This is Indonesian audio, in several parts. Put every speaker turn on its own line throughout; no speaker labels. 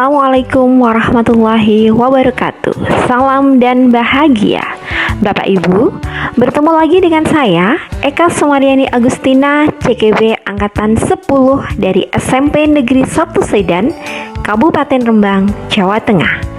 Assalamualaikum warahmatullahi wabarakatuh. Salam dan bahagia Bapak Ibu. Bertemu lagi dengan saya Eka Sumaryani Agustina, CKB Angkatan 10 dari SMP Negeri 1 Sedan, Kabupaten Rembang, Jawa Tengah.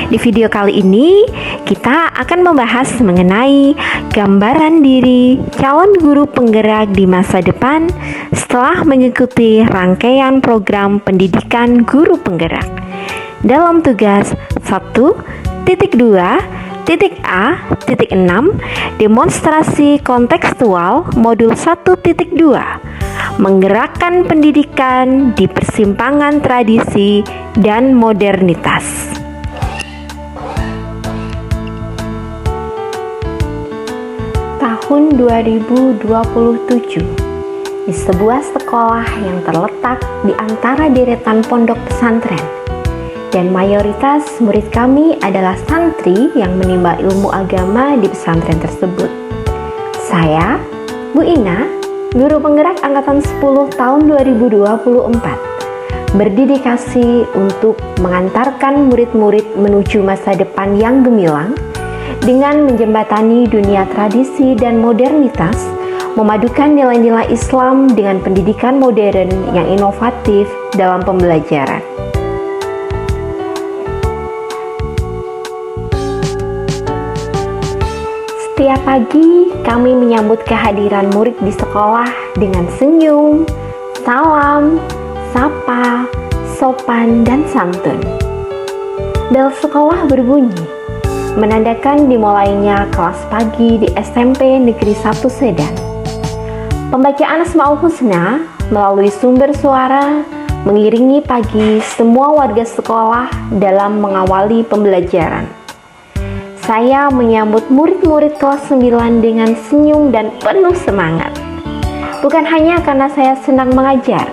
Di video kali ini kita akan membahas mengenai gambaran diri calon guru penggerak di masa depan setelah mengikuti rangkaian program pendidikan guru penggerak. Dalam tugas 1.2.A.6 demonstrasi kontekstual modul 1.2 menggerakkan pendidikan di persimpangan tradisi dan modernitas. Tahun 2027, di sebuah sekolah yang terletak di antara deretan pondok pesantren, dan mayoritas murid kami adalah santri yang menimba ilmu agama di pesantren tersebut. Saya, Bu Ina, guru penggerak angkatan 10 tahun 2024, berdedikasi untuk mengantarkan murid-murid menuju masa depan yang gemilang dengan menjembatani dunia tradisi dan modernitas, memadukan nilai-nilai Islam dengan pendidikan modern yang inovatif dalam pembelajaran. Setiap pagi kami menyambut kehadiran murid di sekolah dengan senyum, salam, sapa, sopan, dan santun. Bel sekolah berbunyi menandakan dimulainya kelas pagi di SMP Negeri 1 Sedan. Pembacaan Asmaul Husna melalui sumber suara mengiringi pagi semua warga sekolah dalam mengawali pembelajaran. Saya menyambut murid-murid kelas 9 dengan senyum dan penuh semangat. Bukan hanya karena saya senang mengajar,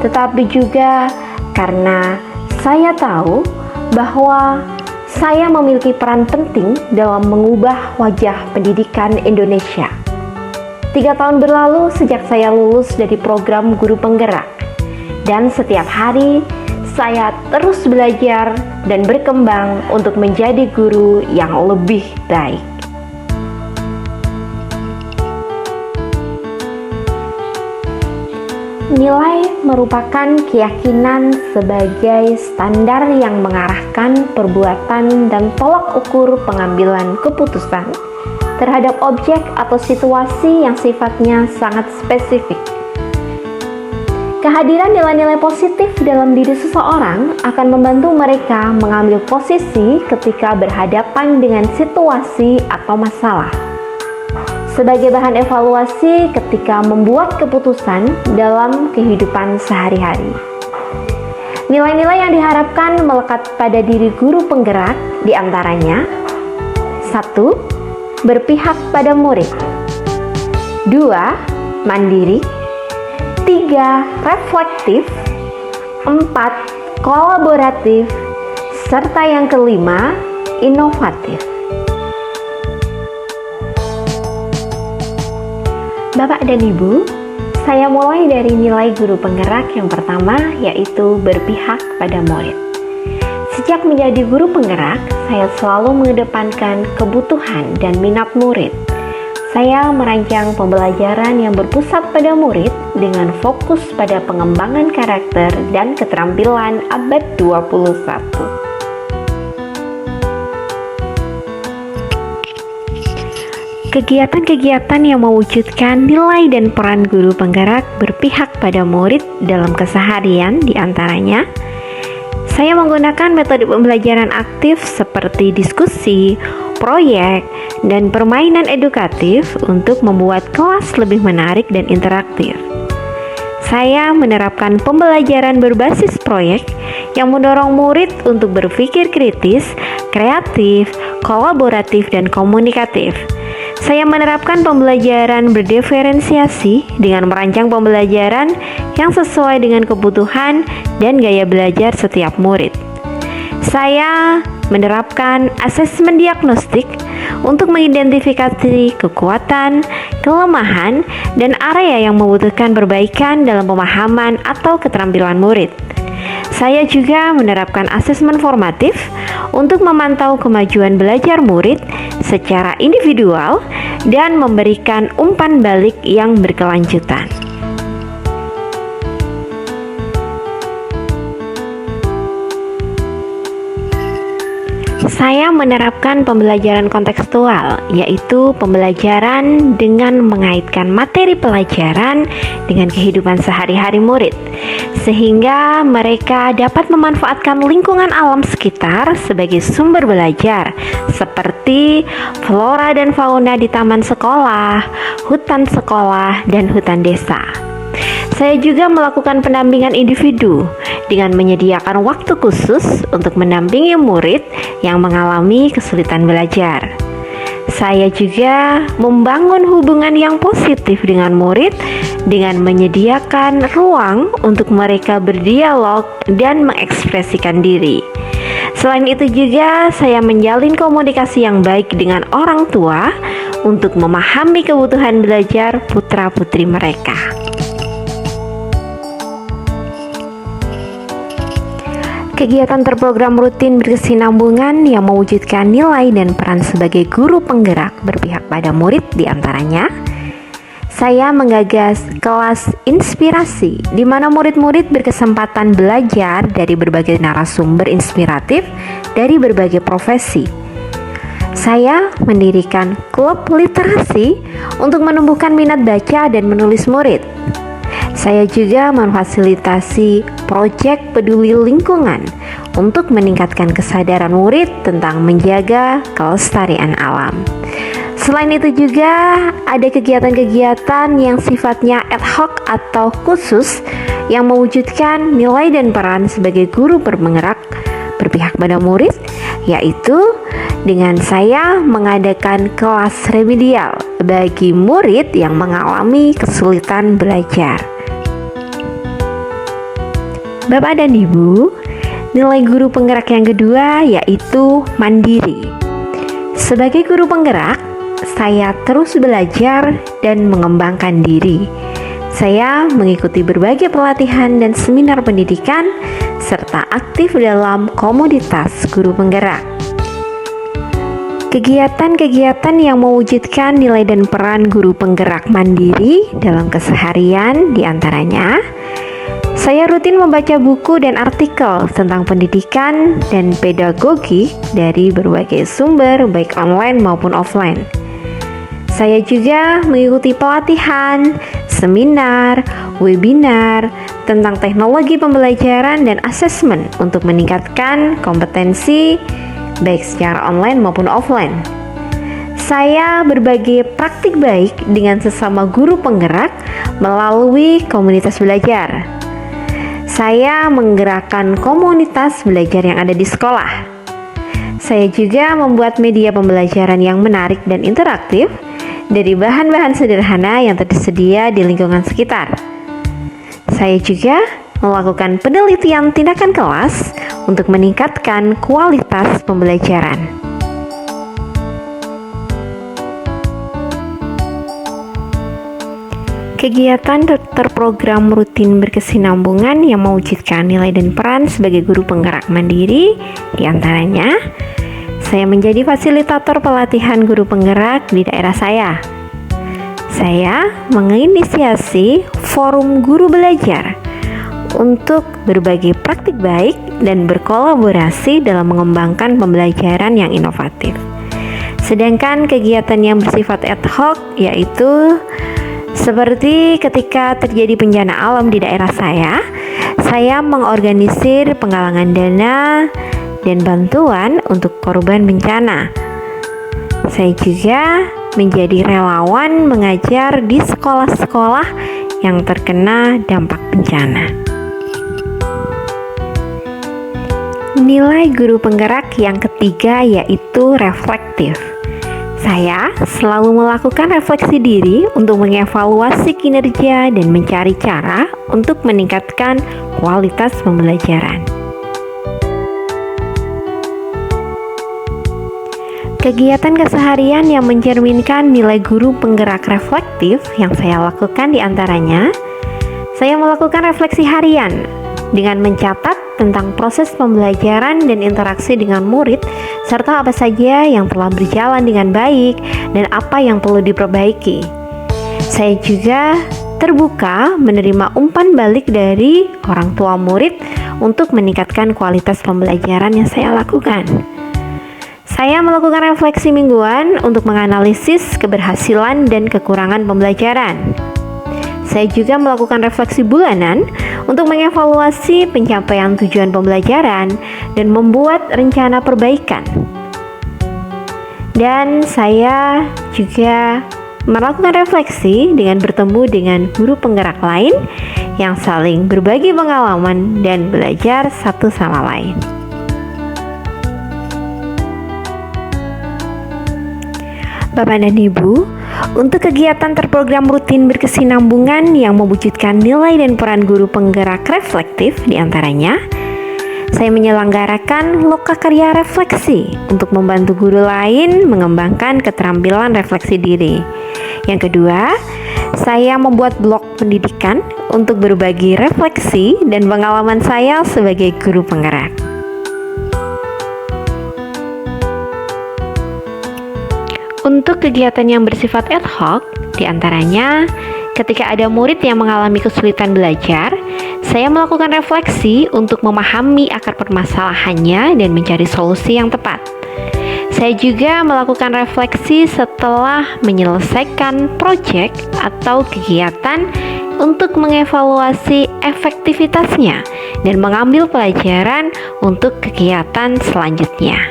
tetapi juga karena saya tahu bahwa saya memiliki peran penting dalam mengubah wajah pendidikan Indonesia. 3 tahun berlalu sejak saya lulus dari program guru penggerak, dan setiap hari saya terus belajar dan berkembang untuk menjadi guru yang lebih baik. Nilai merupakan keyakinan sebagai standar yang mengarahkan perbuatan dan tolak ukur pengambilan keputusan terhadap objek atau situasi yang sifatnya sangat spesifik. Kehadiran nilai-nilai positif dalam diri seseorang akan membantu mereka mengambil posisi ketika berhadapan dengan situasi atau masalah, sebagai bahan evaluasi ketika membuat keputusan dalam kehidupan sehari-hari. Nilai-nilai yang diharapkan melekat pada diri guru penggerak diantaranya: 1. Berpihak pada murid. 2. Mandiri. 3. Reflektif. 4. Kolaboratif. Serta yang kelima, inovatif. Bapak dan Ibu, saya mulai dari nilai guru penggerak yang pertama, yaitu berpihak pada murid. Sejak menjadi guru penggerak, saya selalu mengedepankan kebutuhan dan minat murid. Saya merancang pembelajaran yang berpusat pada murid dengan fokus pada pengembangan karakter dan keterampilan abad 21. Kegiatan-kegiatan yang mewujudkan nilai dan peran guru penggerak berpihak pada murid dalam keseharian diantaranya: saya menggunakan metode pembelajaran aktif seperti diskusi, proyek, dan permainan edukatif untuk membuat kelas lebih menarik dan interaktif. Saya menerapkan pembelajaran berbasis proyek yang mendorong murid untuk berpikir kritis, kreatif, kolaboratif, dan komunikatif. Saya menerapkan pembelajaran berdiferensiasi dengan merancang pembelajaran yang sesuai dengan kebutuhan dan gaya belajar setiap murid. Saya menerapkan asesmen diagnostik untuk mengidentifikasi kekuatan, kelemahan, dan area yang membutuhkan perbaikan dalam pemahaman atau keterampilan murid. Saya juga menerapkan asesmen formatif untuk memantau kemajuan belajar murid secara individual dan memberikan umpan balik yang berkelanjutan. Saya menerapkan pembelajaran kontekstual, yaitu pembelajaran dengan mengaitkan materi pelajaran dengan kehidupan sehari-hari murid, sehingga mereka dapat memanfaatkan lingkungan alam sekitar sebagai sumber belajar, seperti flora dan fauna di taman sekolah, hutan sekolah, dan hutan desa. Saya juga melakukan pendampingan individu dengan menyediakan waktu khusus untuk mendampingi murid yang mengalami kesulitan belajar. Saya juga membangun hubungan yang positif dengan murid dengan menyediakan ruang untuk mereka berdialog dan mengekspresikan diri. Selain itu juga saya menjalin komunikasi yang baik dengan orang tua untuk memahami kebutuhan belajar putra-putri mereka. Kegiatan terprogram rutin berkesinambungan yang mewujudkan nilai dan peran sebagai guru penggerak berpihak pada murid diantaranya. Saya menggagas kelas inspirasi di mana murid-murid berkesempatan belajar dari berbagai narasumber inspiratif dari berbagai profesi. Saya mendirikan klub literasi untuk menumbuhkan minat baca dan menulis murid. Saya juga memfasilitasi proyek peduli lingkungan untuk meningkatkan kesadaran murid tentang menjaga kelestarian alam. Selain itu juga ada kegiatan-kegiatan yang sifatnya ad hoc atau khusus yang mewujudkan nilai dan peran sebagai guru berpenggerak berpihak pada murid, yaitu dengan saya mengadakan kelas remedial bagi murid yang mengalami kesulitan belajar. Bapak dan Ibu, nilai guru penggerak yang kedua yaitu mandiri. Sebagai guru penggerak, saya terus belajar dan mengembangkan diri. Saya mengikuti berbagai pelatihan dan seminar pendidikan serta aktif dalam komunitas guru penggerak. Kegiatan-kegiatan yang mewujudkan nilai dan peran guru penggerak mandiri dalam keseharian diantaranya, saya rutin membaca buku dan artikel tentang pendidikan dan pedagogi dari berbagai sumber baik online maupun offline. Saya juga mengikuti pelatihan, seminar, webinar tentang teknologi pembelajaran dan asesmen untuk meningkatkan kompetensi baik secara online maupun offline. Saya berbagi praktik baik dengan sesama guru penggerak melalui komunitas belajar. Saya menggerakkan komunitas belajar yang ada di sekolah. Saya juga membuat media pembelajaran yang menarik dan interaktif dari bahan-bahan sederhana yang tersedia di lingkungan sekitar. Saya juga melakukan penelitian tindakan kelas untuk meningkatkan kualitas pembelajaran. Kegiatan terprogram rutin berkesinambungan yang mewujudkan nilai dan peran sebagai guru penggerak mandiri diantaranya, saya menjadi fasilitator pelatihan guru penggerak di daerah saya. Saya menginisiasi forum guru belajar untuk berbagi praktik baik dan berkolaborasi dalam mengembangkan pembelajaran yang inovatif. Sedangkan kegiatan yang bersifat ad hoc yaitu seperti ketika terjadi bencana alam di daerah saya mengorganisir penggalangan dana dan bantuan untuk korban bencana. Saya juga menjadi relawan mengajar di sekolah-sekolah yang terkena dampak bencana. Nilai guru penggerak yang ketiga yaitu reflektif. Saya selalu melakukan refleksi diri untuk mengevaluasi kinerja dan mencari cara untuk meningkatkan kualitas pembelajaran. Kegiatan keseharian yang mencerminkan nilai guru penggerak reflektif yang saya lakukan diantaranya, saya melakukan refleksi harian dengan mencatat tentang proses pembelajaran dan interaksi dengan murid, serta apa saja yang telah berjalan dengan baik dan apa yang perlu diperbaiki. Saya juga terbuka menerima umpan balik dari orang tua murid untuk meningkatkan kualitas pembelajaran yang saya lakukan. Saya melakukan refleksi mingguan untuk menganalisis keberhasilan dan kekurangan pembelajaran. Saya juga melakukan refleksi bulanan untuk mengevaluasi pencapaian tujuan pembelajaran dan membuat rencana perbaikan. Dan saya juga melakukan refleksi dengan bertemu dengan guru penggerak lain yang saling berbagi pengalaman dan belajar satu sama lain. Bapak dan Ibu, untuk kegiatan terprogram rutin berkesinambungan yang mewujudkan nilai dan peran guru penggerak reflektif diantaranya, saya menyelenggarakan lokakarya refleksi untuk membantu guru lain mengembangkan keterampilan refleksi diri. Yang kedua, saya membuat blog pendidikan untuk berbagi refleksi dan pengalaman saya sebagai guru penggerak. Untuk kegiatan yang bersifat ad hoc, diantaranya ketika ada murid yang mengalami kesulitan belajar, saya melakukan refleksi untuk memahami akar permasalahannya dan mencari solusi yang tepat. Saya juga melakukan refleksi setelah menyelesaikan proyek atau kegiatan untuk mengevaluasi efektivitasnya dan mengambil pelajaran untuk kegiatan selanjutnya.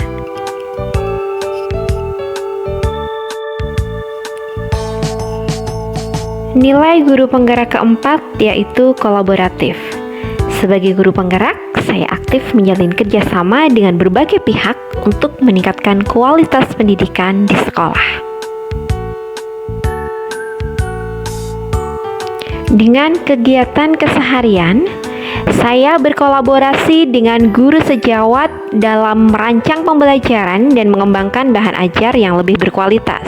Nilai guru penggerak keempat yaitu kolaboratif. Sebagai guru penggerak, saya aktif menjalin kerjasama dengan berbagai pihak untuk meningkatkan kualitas pendidikan di sekolah. Dengan kegiatan keseharian, saya berkolaborasi dengan guru sejawat dalam merancang pembelajaran dan mengembangkan bahan ajar yang lebih berkualitas.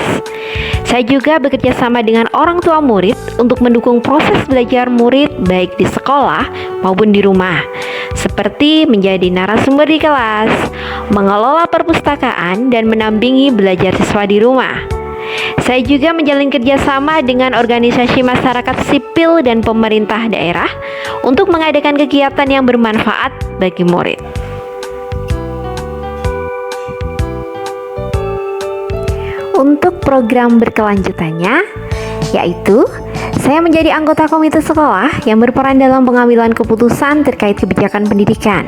Saya juga bekerja sama dengan orang tua murid untuk mendukung proses belajar murid baik di sekolah maupun di rumah, seperti menjadi narasumber di kelas, mengelola perpustakaan, dan mendampingi belajar siswa di rumah. Saya juga menjalin kerjasama dengan organisasi masyarakat sipil dan pemerintah daerah untuk mengadakan kegiatan yang bermanfaat bagi murid. Untuk program berkelanjutannya, yaitu saya menjadi anggota komite sekolah yang berperan dalam pengambilan keputusan terkait kebijakan pendidikan.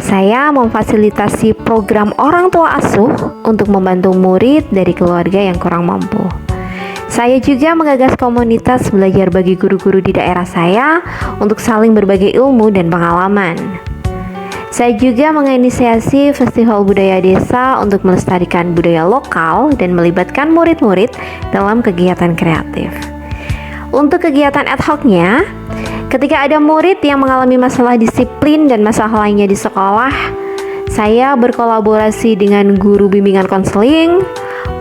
Saya memfasilitasi program orang tua asuh untuk membantu murid dari keluarga yang kurang mampu. Saya juga menggagas komunitas belajar bagi guru-guru di daerah saya untuk saling berbagi ilmu dan pengalaman. Saya juga menginisiasi Festival Budaya Desa untuk melestarikan budaya lokal dan melibatkan murid-murid dalam kegiatan kreatif. Untuk kegiatan ad hoc-nya, ketika ada murid yang mengalami masalah disiplin dan masalah lainnya di sekolah, saya berkolaborasi dengan guru bimbingan konseling,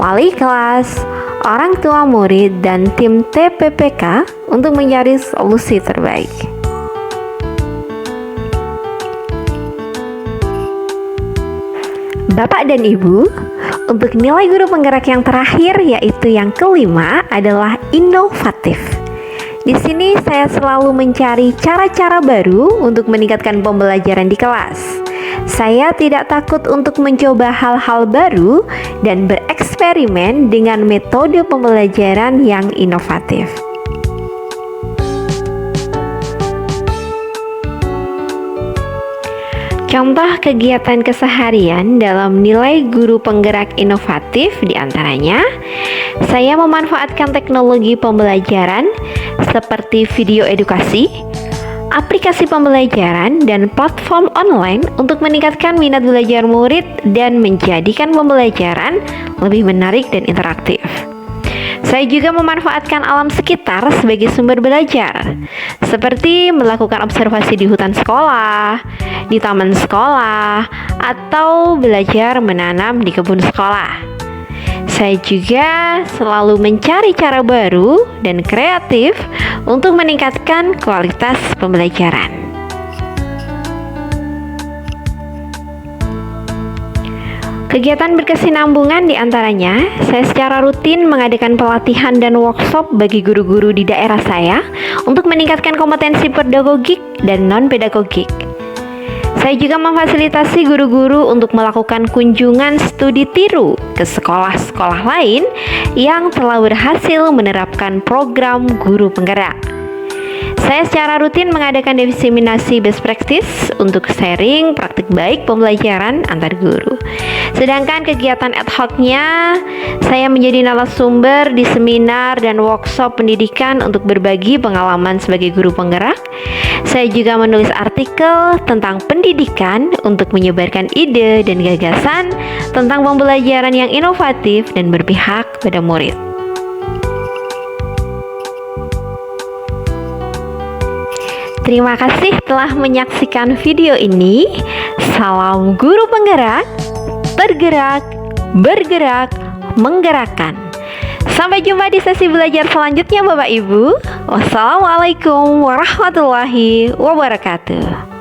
wali kelas, orang tua murid, dan tim TPPK untuk mencari solusi terbaik. Bapak dan Ibu, untuk nilai guru penggerak yang terakhir yaitu yang kelima adalah inovatif. Di sini saya selalu mencari cara-cara baru untuk meningkatkan pembelajaran di kelas. Saya tidak takut untuk mencoba hal-hal baru dan bereksperimen dengan metode pembelajaran yang inovatif. Contoh kegiatan keseharian dalam nilai guru penggerak inovatif diantaranya, saya memanfaatkan teknologi pembelajaran seperti video edukasi, aplikasi pembelajaran, dan platform online untuk meningkatkan minat belajar murid dan menjadikan pembelajaran lebih menarik dan interaktif. Saya juga memanfaatkan alam sekitar sebagai sumber belajar, seperti melakukan observasi di hutan sekolah, di taman sekolah, atau belajar menanam di kebun sekolah. Saya juga selalu mencari cara baru dan kreatif untuk meningkatkan kualitas pembelajaran. Kegiatan berkesinambungan diantaranya, saya secara rutin mengadakan pelatihan dan workshop bagi guru-guru di daerah saya untuk meningkatkan kompetensi pedagogik dan non-pedagogik. Saya juga memfasilitasi guru-guru untuk melakukan kunjungan studi tiru ke sekolah-sekolah lain yang telah berhasil menerapkan program guru penggerak. Saya secara rutin mengadakan diseminasi best practice untuk sharing praktik baik pembelajaran antar guru. Sedangkan kegiatan ad hoc-nya, saya menjadi narasumber di seminar dan workshop pendidikan untuk berbagi pengalaman sebagai guru penggerak. Saya juga menulis artikel tentang pendidikan untuk menyebarkan ide dan gagasan tentang pembelajaran yang inovatif dan berpihak pada murid. Terima kasih telah menyaksikan video ini. Salam guru penggerak, bergerak, bergerak, menggerakkan. Sampai jumpa di sesi belajar selanjutnya Bapak Ibu. Wassalamualaikum warahmatullahi wabarakatuh.